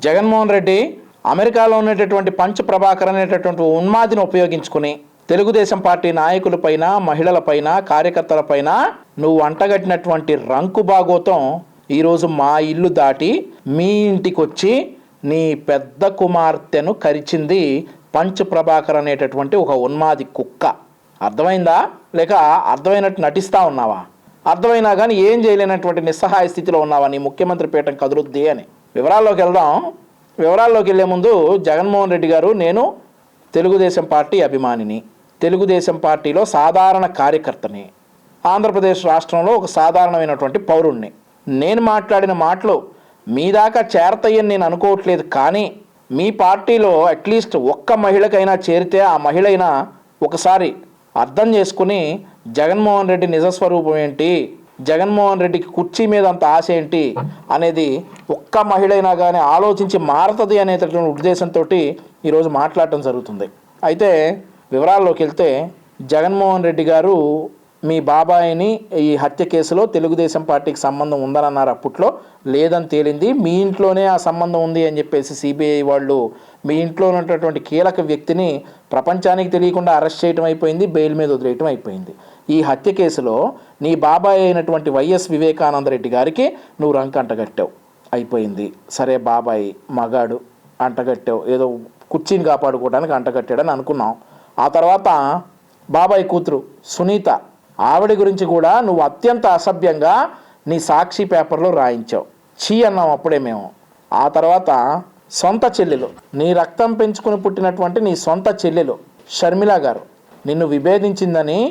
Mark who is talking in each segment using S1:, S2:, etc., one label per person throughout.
S1: జగన్మోహన్ రెడ్డి అమెరికాలో ఉన్నటువంటి పంచ్ ప్రభాకర్ అనేటటువంటి ఉన్మాదిని ఉపయోగించుకుని తెలుగుదేశం పార్టీ నాయకులపైన, మహిళలపైన, కార్యకర్తలపైన నువ్వు అంటగట్టినటువంటి రంకు బాగోతం ఈరోజు మా ఇల్లు దాటి మీ ఇంటికి వచ్చి నీ పెద్ద కుమార్తెను కరిచింది పంచ్ ప్రభాకర్ అనేటటువంటి ఒక ఉన్మాది కుక్క. అర్థమైందా? లేక అర్థమైనట్టు నటిస్తా ఉన్నావా? అర్థమైనా కానీ ఏం చేయలేనటువంటి నిస్సహాయ స్థితిలో ఉన్నావా? నీ ముఖ్యమంత్రి పీఠం కదులుద్ది అని. వివరాల్లోకి వెళ్దాం. వివరాల్లోకి వెళ్ళే ముందు జగన్మోహన్ రెడ్డి గారు, నేను తెలుగుదేశం పార్టీ అభిమానిని, తెలుగుదేశం పార్టీలో సాధారణ కార్యకర్తని, ఆంధ్రప్రదేశ్ రాష్ట్రంలో ఒక సాధారణమైనటువంటి పౌరుణ్ణి. నేను మాట్లాడిన మాటలు మీ దాకా చేరతాయని నేను అనుకోవట్లేదు. కానీ మీ పార్టీలో అట్లీస్ట్ ఒక్క మహిళకైనా చేరితే ఆ మహిళైనా ఒకసారి అర్థం చేసుకుని జగన్మోహన్ రెడ్డి నిజస్వరూపం ఏంటి, జగన్మోహన్ రెడ్డికి కుర్చీ మీద అంత ఆశ ఏంటి అనేది ఒక్క మహిళైనా కానీ ఆలోచించి మారుతుంది అనేటటువంటి ఉద్దేశంతో ఈరోజు మాట్లాడటం జరుగుతుంది. అయితే వివరాల్లోకి వెళ్తే, జగన్మోహన్ రెడ్డి గారు మీ బాబాయిని ఈ హత్య కేసులో తెలుగుదేశం పార్టీకి సంబంధం ఉందని అన్నారు. అప్పట్లో లేదని తేలింది. మీ ఇంట్లోనే ఆ సంబంధం ఉంది అని చెప్పేసి సిబిఐ వాళ్ళు మీ ఇంట్లో ఉన్నటువంటి కీలక వ్యక్తిని ప్రపంచానికి తెలియకుండా అరెస్ట్ చేయడం అయిపోయింది, బెయిల్ మీద వదిలేయటం అయిపోయింది. ఈ హత్య కేసులో నీ బాబాయ్ అయినటువంటి వైఎస్ వివేకానంద రెడ్డి గారికి నువ్వు రంకు అంటగట్టావు, అయిపోయింది. సరే, బాబాయ్ మగాడు అంటగట్టావు, ఏదో కుర్చీని కాపాడుకోవడానికి అంటగట్టాడని అనుకున్నాం. ఆ తర్వాత బాబాయ్ కూతురు సునీత, ఆవిడ గురించి కూడా నువ్వు అత్యంత అసభ్యంగా నీ సాక్షి పేపర్లో రాయించావు. చీ అన్నాం అప్పుడే మేము. ఆ తర్వాత సొంత చెల్లెలు, నీ రక్తం పెంచుకుని పుట్టినటువంటి నీ సొంత చెల్లెలు షర్మిల గారు నిన్ను విభేదించిందని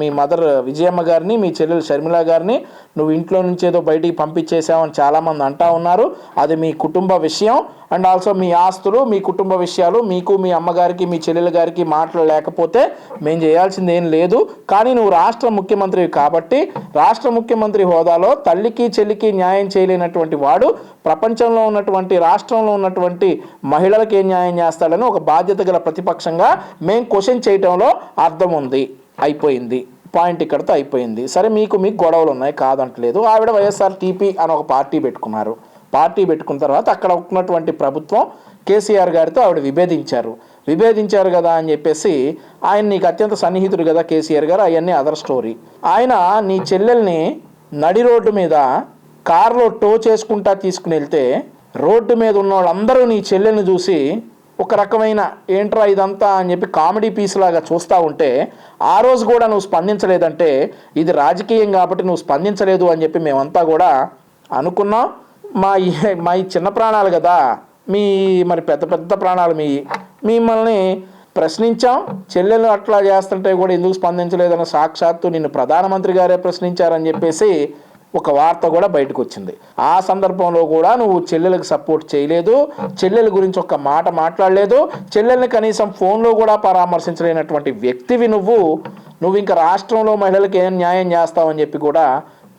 S1: మీ మదర్ విజయమ్మ గారిని, మీ చెల్లెలు షర్మిల గారిని నువ్వు ఇంట్లో నుంచి ఏదో బయటికి పంపించేసావని చాలామంది అంటా ఉన్నారు. అది మీ కుటుంబ విషయం అండ్ ఆల్సో మీ ఆస్తులు, మీ కుటుంబ విషయాలు, మీకు మీ అమ్మగారికి మీ చెల్లెల గారికి మాటలు లేకపోతే మేము చేయాల్సింది ఏం లేదు. కానీ నువ్వు రాష్ట్ర ముఖ్యమంత్రివి కాబట్టి రాష్ట్ర ముఖ్యమంత్రి హోదాలో తల్లికి చెల్లికి న్యాయం చేయలేనటువంటి వాడు ప్రపంచంలో ఉన్నటువంటి, రాష్ట్రంలో ఉన్నటువంటి మహిళలకు ఏం న్యాయం చేస్తాడని ఒక బాధ్యత గల ప్రతిపక్షంగా మేము క్వశ్చన్ చేయటంలో అర్థం ఉంది. అయిపోయింది, పాయింట్ ఇక్కడితో అయిపోయింది. సరే, మీకు గొడవలు ఉన్నాయి, కాదంటలేదు. ఆవిడ వైఎస్ఆర్టీపీ అని ఒక పార్టీ పెట్టుకున్నారు. పార్టీ పెట్టుకున్న తర్వాత అక్కడ ఉన్నటువంటి ప్రభుత్వం కేసీఆర్ గారితో ఆవిడ విభేదించారు కదా అని చెప్పేసి, ఆయన నీకు అత్యంత సన్నిహితుడు కదా కేసీఆర్ గారు, అవన్నీ అదర్ స్టోరీ. ఆయన నీ చెల్లెల్ని నడి రోడ్డు మీద కారులో టో చేసుకుంటా తీసుకుని వెళ్తే రోడ్డు మీద ఉన్న వాళ్ళందరూ నీ చెల్లెల్ని చూసి ఒక రకమైన ఏంట్రా ఇదంతా అని చెప్పి కామెడీ పీస్ లాగా చూస్తూ ఉంటే, ఆ రోజు కూడా నువ్వు స్పందించలేదంటే ఇది రాజకీయం కాబట్టి నువ్వు స్పందించలేదు అని చెప్పి మేమంతా కూడా అనుకున్నాం. మా చిన్న ప్రాణాలు కదా మరి పెద్ద ప్రాణాలు మిమ్మల్ని ప్రశ్నించాం. చెల్లెలు అట్లా చేస్తుంటే కూడా ఎందుకు స్పందించలేదని సాక్షాత్తు నిన్ను ప్రధానమంత్రి గారే ప్రశ్నించారని చెప్పేసి ఒక వార్త కూడా బయటకు వచ్చింది. ఆ సందర్భంలో కూడా నువ్వు చెల్లెలకు సపోర్ట్ చేయలేదు, చెల్లెల గురించి ఒక్క మాట మాట్లాడలేదు, చెల్లెల్ని కనీసం ఫోన్లో కూడా పరామర్శించలేనటువంటి వ్యక్తివి నువ్వు ఇంకా రాష్ట్రంలో మహిళలకు ఏం న్యాయం చేస్తావని చెప్పి కూడా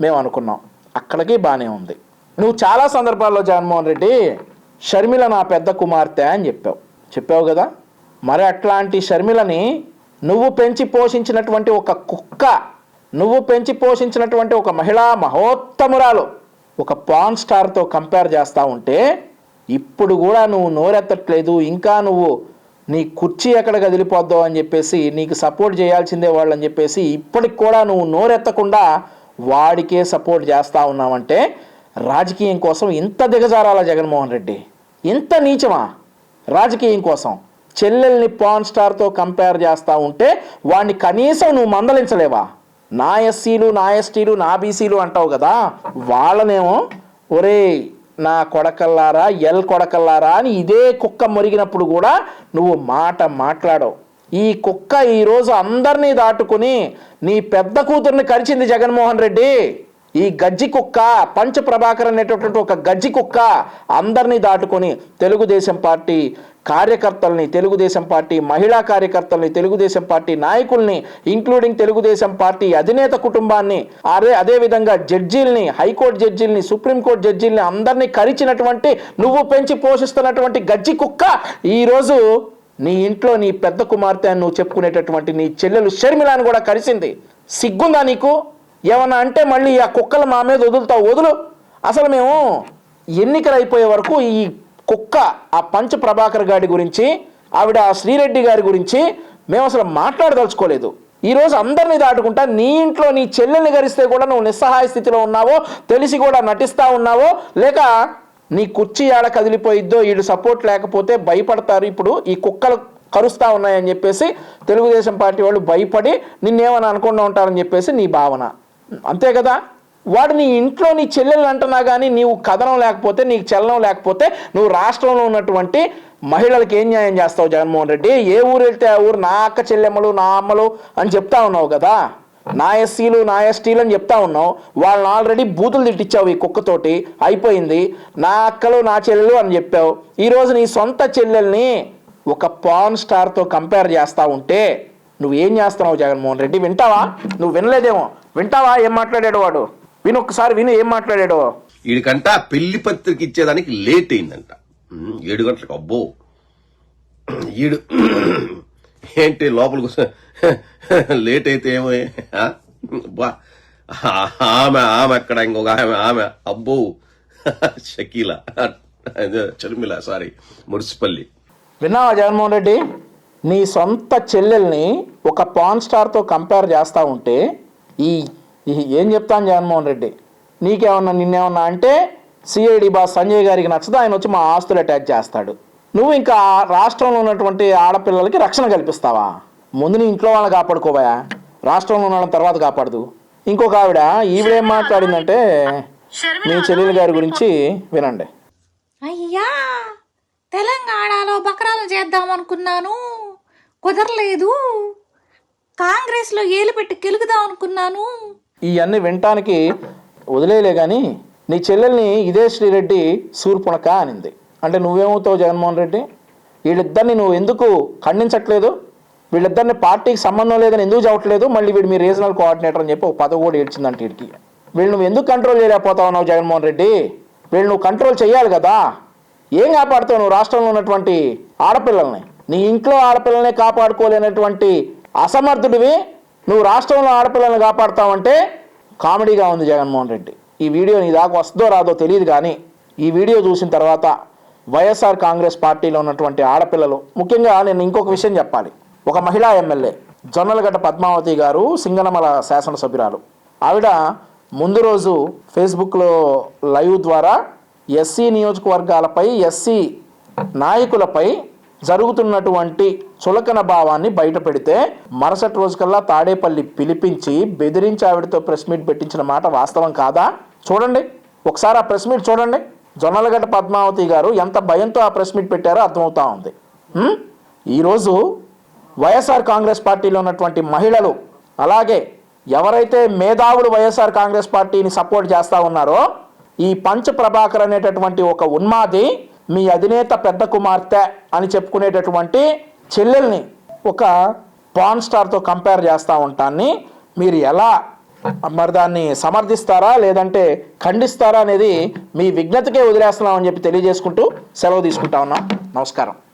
S1: మేము అనుకున్నాం. అక్కడికి బాగానే ఉంది. నువ్వు చాలా సందర్భాల్లో జగన్మోహన్ రెడ్డి షర్మిల నా పెద్ద కుమార్తె అని చెప్పావు కదా. మరి అట్లాంటి షర్మిలని నువ్వు పెంచి పోషించినటువంటి ఒక కుక్క, నువ్వు పెంచి పోషించినటువంటి ఒక మహిళా మహోత్తమురాలు ఒక పాన్ స్టార్తో కంపేర్ చేస్తూ ఉంటే ఇప్పుడు కూడా నువ్వు నోరెత్తట్లేదు. ఇంకా నువ్వు నీ కుర్చీ ఎక్కడ కదిలిపోద్దావు అని చెప్పేసి నీకు సపోర్ట్ చేయాల్సిందే వాళ్ళని చెప్పేసి ఇప్పటికి కూడా నువ్వు నోరెత్తకుండా వాడికే సపోర్ట్ చేస్తూ ఉన్నావంటే రాజకీయం కోసం ఇంత దిగజారాలా జగన్మోహన్ రెడ్డి? ఇంత నీచమా రాజకీయం కోసం? చెల్లెల్ని పాన్ స్టార్తో కంపేర్ చేస్తూ ఉంటే వాడిని కనీసం నువ్వు మందలించలేవా? నా ఎస్సీలు, నా ఎస్టీలు, నా బీసీలు అంటావు కదా, వాళ్ళనేమో ఒరే నా కొడకల్లారా, కొడకల్లారా అని ఇదే కుక్క మొరిగినప్పుడు కూడా నువ్వు మాట్లాడవు. ఈ కుక్క ఈరోజు అందరినీ దాటుకుని నీ పెద్ద కూతుర్ని కరిచింది జగన్మోహన్ రెడ్డి. ఈ గజ్జి కుక్క, పంచ ప్రభాకర్ అనేటటువంటి ఒక గజ్జి కుక్క అందరినీ దాటుకొని తెలుగుదేశం పార్టీ కార్యకర్తల్ని, తెలుగుదేశం పార్టీ మహిళా కార్యకర్తల్ని, తెలుగుదేశం పార్టీ నాయకుల్ని, ఇంక్లూడింగ్ తెలుగుదేశం పార్టీ అధినేత కుటుంబాన్ని, అదేవిధంగా జడ్జీల్ని, హైకోర్టు జడ్జీల్ని, సుప్రీంకోర్టు జడ్జీల్ని అందరినీ కరిచినటువంటి నువ్వు పెంచి పోషిస్తున్నటువంటి గజ్జి కుక్క ఈరోజు నీ ఇంట్లో నీ పెద్ద కుమార్తె అని నువ్వు చెప్పుకునేటటువంటి నీ చెల్లెలు షర్మిలాని కూడా కరిసింది. సిగ్గుందా నీకు? ఏమన్నా అంటే మళ్ళీ ఆ కుక్కలు మా మీద వదులుతావు. వదులు. అసలు మేము ఎన్నికలు అయిపోయే వరకు ఈ కుక్క ఆ పంచ ప్రభాకర్ గారి గురించి ఆవిడ శ్రీరెడ్డి గారి గురించి మేము అసలు మాట్లాడదలుచుకోలేదు. ఈరోజు అందరినీ దాటుకుంటా నీ ఇంట్లో నీ చెల్లెల్ని గరిస్తే కూడా నువ్వు నిస్సహాయ స్థితిలో ఉన్నావో, తెలిసి కూడా నటిస్తా ఉన్నావో, లేక నీ కుర్చీ ఆడ కదిలిపోయిద్దో, వీళ్ళు సపోర్ట్ లేకపోతే భయపడతారు, ఇప్పుడు ఈ కుక్కలు కరుస్తూ ఉన్నాయని చెప్పేసి తెలుగుదేశం పార్టీ వాళ్ళు భయపడి నిన్నేమని అనుకుండా ఉంటారని చెప్పేసి నీ భావన, అంతే కదా. వాడు నీ ఇంట్లో నీ చెల్లెల్ని అంటున్నా కానీ నీవు కథనం లేకపోతే, నీకు చలనం లేకపోతే నువ్వు రాష్ట్రంలో ఉన్నటువంటి మహిళలకు ఏం న్యాయం చేస్తావు జగన్మోహన్ రెడ్డి? ఏ ఊరు వెళ్తే ఆ ఊరు నా అక్క చెల్లెమ్మలు, నా అమ్మలు అని చెప్తా ఉన్నావు కదా, నా ఎస్సీలు నా ఎస్టీలు అని చెప్తా ఉన్నావు. వాళ్ళని ఆల్రెడీ బూతులు తిట్టించావు ఈ కుక్కతోటి, అయిపోయింది. నా అక్కలు నా చెల్లెలు అని చెప్పావు. ఈరోజు నీ సొంత చెల్లెల్ని ఒక పాన్ స్టార్తో కంపేర్ చేస్తూ ఉంటే నువ్వేం చేస్తున్నావు జగన్మోహన్ రెడ్డి? వింటావా? నువ్వు వినలేదేమో, వింటావా ఏం మాట్లాడాడు వాడు? విను, ఒక్కసారి విను ఏం మాట్లాడాడు.
S2: వీడికంట పెళ్లి పత్రిక ఇచ్చేదానికి లేట్ అయిందంట, 7 గంటలకు. అబ్బో, ఈడు ఏంటి లోపలికి లేట్ అయితే ఏమో, ఆమె ఎక్కడ, ఇంకొక ఆమె అబ్బో షకీల, చర్మిల, సారీ మురిసిపల్లి.
S1: విన్నావా జగన్మోహన్ రెడ్డి? నీ సొంత చెల్లెల్ని ఒక పాన్ స్టార్తో కంపేర్ చేస్తూ ఉంటే ఏం చెప్తాను జగన్మోహన్ రెడ్డి? నీకేమన్నా నిన్నేమన్నా అంటే సిఐడి బాస్ సంజయ్ గారికి నచ్చదు, ఆయన వచ్చి మా ఆస్తులు అటాచ్ చేస్తాడు. నువ్వు ఇంకా రాష్ట్రంలో ఉన్నటువంటి ఆడపిల్లలకి రక్షణ కల్పిస్తావా? ముందు నీ ఇంట్లో వాళ్ళని కాపాడుకోవా, రాష్ట్రంలో ఉన్న తర్వాత కాపాడదు. ఇంకొక ఆవిడ ఈవిడేం మాట్లాడిందంటే మీ చెల్లెలు గారి గురించి వినండి.
S3: అయ్యా, తెలంగాణలో బకరాలు చేద్దాం అనుకున్నాను, కుదరలేదు. కాంగ్రెస్లో ఏలు పెట్టి కెలుగుదాం అనుకున్నాను.
S1: ఇవన్నీ వినటానికి వదిలేలే కానీ నీ చెల్లెల్ని ఇదే శ్రీరెడ్డి సూర్పుణక అనింది. అంటే నువ్వేమవుతావు జగన్మోహన్ రెడ్డి? వీళ్ళిద్దరిని నువ్వు ఎందుకు ఖండించట్లేదు? వీళ్ళిద్దరిని పార్టీకి సంబంధం లేదని ఎందుకు చెప్పట్లేదు? మళ్ళీ వీడు మీ రీజనల్ కోఆర్డినేటర్ అని చెప్పి ఒక పదవి కూడా ఏడ్చిందంటే వీడికి. వీళ్ళు నువ్వు ఎందుకు కంట్రోల్ చేయలేకపోతావు ఉన్నావు జగన్మోహన్ రెడ్డి? వీళ్ళు నువ్వు కంట్రోల్ చేయాలి కదా. ఏం కాపాడుతావు నువ్వు రాష్ట్రంలో ఉన్నటువంటి ఆడపిల్లల్ని? నీ ఇంట్లో ఆడపిల్లల్ని కాపాడుకోలేనటువంటి అసమర్థుడివి నువ్వు రాష్ట్రంలో ఆడపిల్లల్ని కాపాడుతావంటే కామెడీగా ఉంది జగన్మోహన్ రెడ్డి. ఈ వీడియో నీ దాకా వస్తుందో రాదో తెలియదు కానీ ఈ వీడియో చూసిన తర్వాత వైఎస్ఆర్ కాంగ్రెస్ పార్టీలో ఉన్నటువంటి ఆడపిల్లలు, ముఖ్యంగా నేను ఇంకొక విషయం చెప్పాలి. ఒక మహిళా ఎమ్మెల్యే జొన్నలగడ్డ పద్మావతి గారు, సింగనమల శాసనసభ్యురాలు, ఆవిడ ముందు రోజు ఫేస్బుక్లో లైవ్ ద్వారా ఎస్సీ నియోజకవర్గాలపై, ఎస్సీ నాయకులపై జరుగుతున్నటువంటి చులకన భావాన్ని బయట పెడితే మరుసటి రోజుకల్లా తాడేపల్లి పిలిపించి బెదిరించి ఆవిడతో ప్రెస్ మీట్ పెట్టించిన మాట వాస్తవం కాదా? చూడండి ఒకసారి ఆ ప్రెస్ మీట్ చూడండి. జొన్నలగడ్డ పద్మావతి గారు ఎంత భయంతో ఆ ప్రెస్ మీట్ పెట్టారో అర్థమవుతా ఉంది. ఈరోజు వైఎస్ఆర్ కాంగ్రెస్ పార్టీలో ఉన్నటువంటి మహిళలు, అలాగే ఎవరైతే మేధావులు వైఎస్ఆర్ కాంగ్రెస్ పార్టీని సపోర్ట్ చేస్తూ ఉన్నారో, ఈ పంచ ప్రభాకర్ అనేటటువంటి ఒక ఉన్మాది మీ అధినేత పెద్ద కుమార్తె అని చెప్పుకునేటటువంటి చెల్లెల్ని ఒక పాన్ స్టార్తో కంపేర్ చేస్తూ ఉంటాన్ని మీరు ఎలా మరి దాన్ని సమర్థిస్తారా లేదంటే ఖండిస్తారా అనేది మీ విజ్ఞతకే వదిలేస్తున్నామని చెప్పి తెలియజేసుకుంటూ సెలవు తీసుకుంటా ఉన్నాం. నమస్కారం.